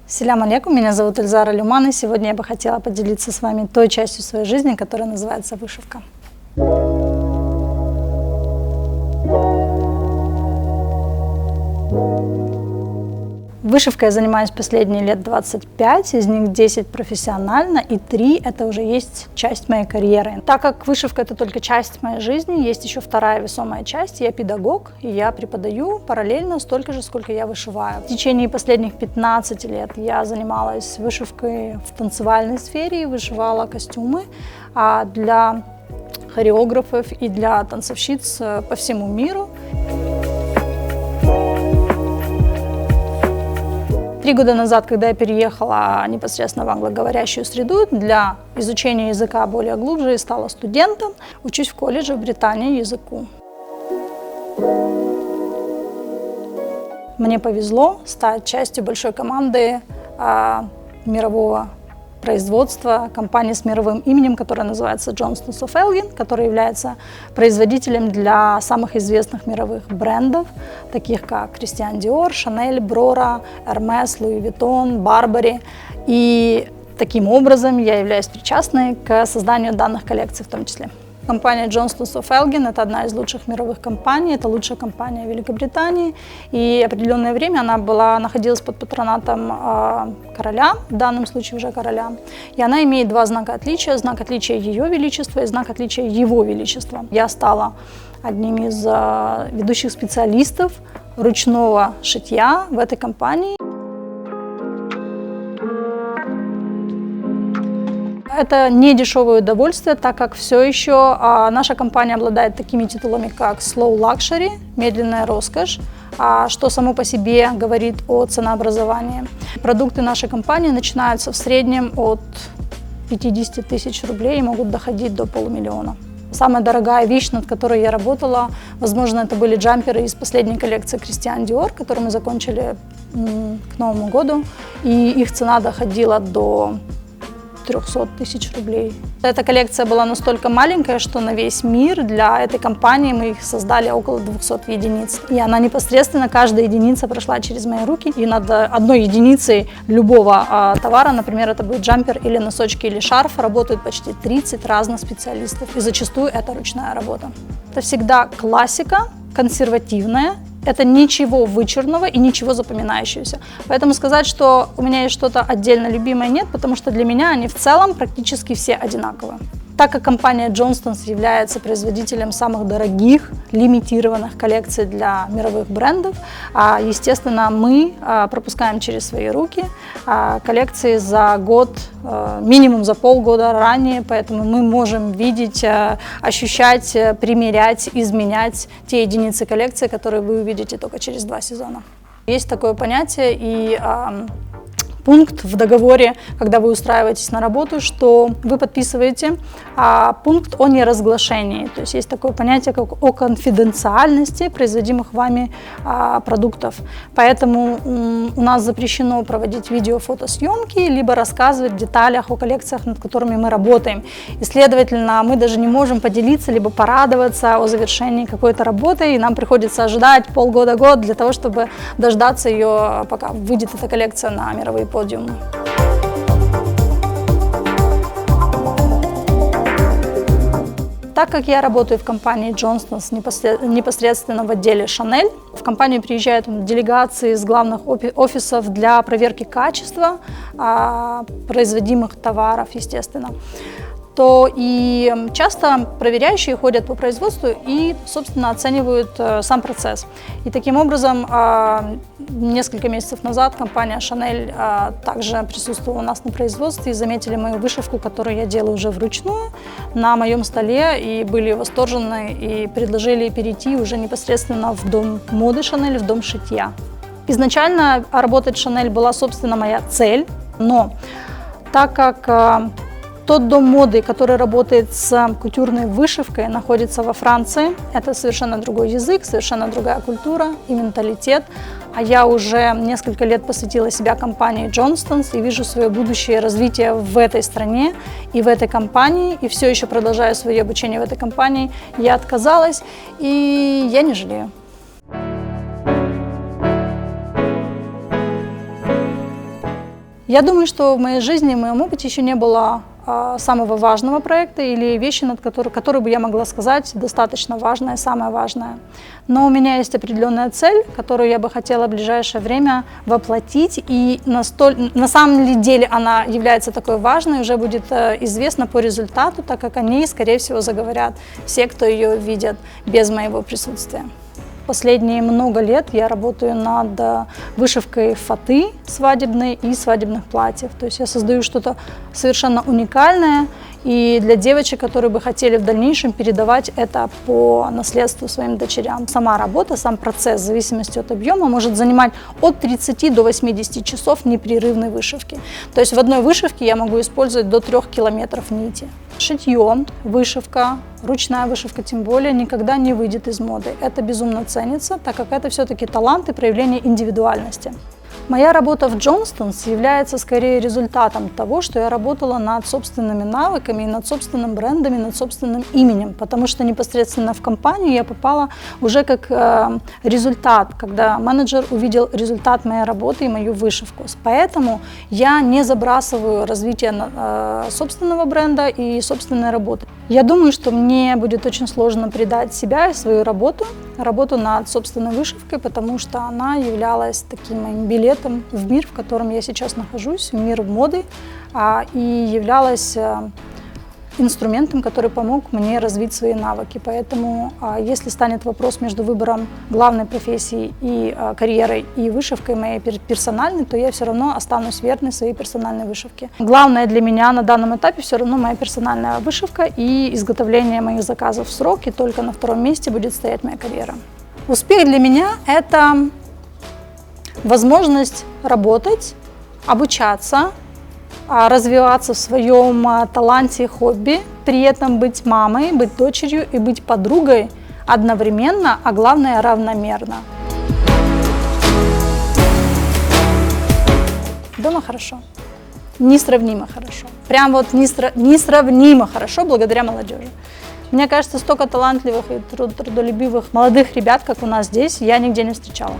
Селям алейкум, меня зовут Эльзара Люман, и сегодня я бы хотела поделиться с вами той частью своей жизни, которая называется вышивка. Вышивкой я занимаюсь последние лет 25, из них 10 профессионально и 3 это уже есть часть моей карьеры. Так как вышивка это только часть моей жизни, есть еще вторая весомая часть, я педагог, и я преподаю параллельно столько же, сколько я вышиваю. В течение последних 15 лет я занималась вышивкой в танцевальной сфере и вышивала костюмы для хореографов и для танцовщиц по всему миру. 3 года назад, когда я переехала непосредственно в англоговорящую среду для изучения языка более глубже и стала студентом, учусь в колледже в Британии языку. Мне повезло стать частью большой команды мирового производства компании с мировым именем, которая называется Johnston & Elgin, которая является производителем для самых известных мировых брендов, таких как Christian Dior, Chanel, Brora, Hermes, Louis Vuitton, Burberry. И таким образом я являюсь причастной к созданию данных коллекций в том числе. Компания Johnston & Elgin – это одна из лучших мировых компаний, это лучшая компания Великобритании. И определенное время она находилась под патронатом короля, в данном случае уже короля. И она имеет 2 знака отличия – знак отличия Ее Величества и знак отличия Его Величества. Я стала одним из ведущих специалистов ручного шитья в этой компании. Это не дешевое удовольствие, так как все еще наша компания обладает такими титулами, как Slow Luxury, медленная роскошь, что само по себе говорит о ценообразовании. Продукты нашей компании начинаются в среднем от 50 тысяч рублей и могут доходить до полумиллиона. Самая дорогая вещь, над которой я работала, возможно, это были джамперы из последней коллекции Christian Dior, которую мы закончили к Новому году, и их цена доходила до 300 тысяч рублей. Эта коллекция была настолько маленькая, что на весь мир для этой компании мы их создали около 200 единиц. И она непосредственно, каждая единица прошла через мои руки. И над одной единицей любого товара, например, это будет джампер или носочки или шарф, работают почти 30 разных специалистов. И зачастую это ручная работа. Это всегда классика, консервативная. Это ничего вычурного и ничего запоминающегося. Поэтому сказать, что у меня есть что-то отдельно любимое, нет, потому что для меня они в целом практически все одинаковые. Так как компания Johnston является производителем самых дорогих, лимитированных коллекций для мировых брендов, естественно, мы пропускаем через свои руки коллекции за год, минимум за полгода ранее, поэтому мы можем видеть, ощущать, примерять, изменять те единицы коллекции, которые вы увидите только через 2 сезона. Есть такое понятие и пункт в договоре, когда вы устраиваетесь на работу, что вы подписываете пункт о неразглашении. То есть есть такое понятие, как о конфиденциальности производимых вами продуктов. Поэтому у нас запрещено проводить видео-фотосъемки, либо рассказывать в деталях о коллекциях, над которыми мы работаем. И, следовательно, мы даже не можем поделиться, либо порадоваться о завершении какой-то работы, и нам приходится ожидать полгода-год для того, чтобы дождаться ее, пока выйдет эта коллекция на мировые подиумы. Так как я работаю в компании Johnston непосредственно в отделе Chanel, в компанию приезжают делегации из главных офисов для проверки качества производимых товаров, естественно, то и часто проверяющие ходят по производству и, собственно, оценивают сам процесс. И таким образом, несколько месяцев назад компания Chanel также присутствовала у нас на производстве и заметили мою вышивку, которую я делаю уже вручную, на моем столе, и были восторжены и предложили перейти уже непосредственно в дом моды Chanel, в дом шитья. Изначально работать в Chanel была, собственно, моя цель, но так как тот дом моды, который работает с кутюрной вышивкой, находится во Франции. Это совершенно другой язык, совершенно другая культура и менталитет. А я уже несколько лет посвятила себя компании Johnston и вижу свое будущее развитие в этой стране и в этой компании. И все еще продолжаю свое обучение в этой компании. Я отказалась, и я не жалею. Я думаю, что в моей жизни, в моем опыте еще не было самого важного проекта или вещи, над которой бы я могла сказать достаточно важная, самая важная. Но у меня есть определенная цель, которую я бы хотела в ближайшее время воплотить, и на самом деле она является такой важной, уже будет известно по результату, так как о ней, скорее всего, заговорят все, кто ее видят без моего присутствия. Последние много лет я работаю над вышивкой фаты свадебной и свадебных платьев. То есть я создаю что-то совершенно уникальное и для девочек, которые бы хотели в дальнейшем передавать это по наследству своим дочерям. Сама работа, сам процесс, в зависимости от объема, может занимать от 30 до 80 часов непрерывной вышивки. То есть в одной вышивке я могу использовать до 3 километров нити. Шитье, вышивка, ручная вышивка тем более никогда не выйдет из моды. Это безумно ценится, так как это все-таки талант и проявление индивидуальности. Моя работа в Johnston's является скорее результатом того, что я работала над собственными навыками, над собственным брендом, над собственным именем, потому что непосредственно в компанию я попала уже как результат, когда менеджер увидел результат моей работы и мою вышивку. Поэтому я не забрасываю развитие собственного бренда и собственной работы. Я думаю, что мне будет очень сложно предать себя и свою работу над собственной вышивкой, потому что она являлась таким моим билетом в мир, в котором я сейчас нахожусь, в мир моды, и являлась инструментом, который помог мне развить свои навыки. Поэтому, если станет вопрос между выбором главной профессии и карьерой и вышивкой моей персональной, то я все равно останусь верной своей персональной вышивке. Главное для меня на данном этапе все равно моя персональная вышивка и изготовление моих заказов в срок, и только на втором месте будет стоять моя карьера. Успех для меня – это возможность работать, обучаться, развиваться в своем таланте и хобби, при этом быть мамой, быть дочерью и быть подругой одновременно, а главное равномерно. Дома хорошо, несравнимо хорошо, прям вот несравнимо хорошо благодаря молодежи. Мне кажется, столько талантливых и трудолюбивых молодых ребят, как у нас здесь, я нигде не встречала.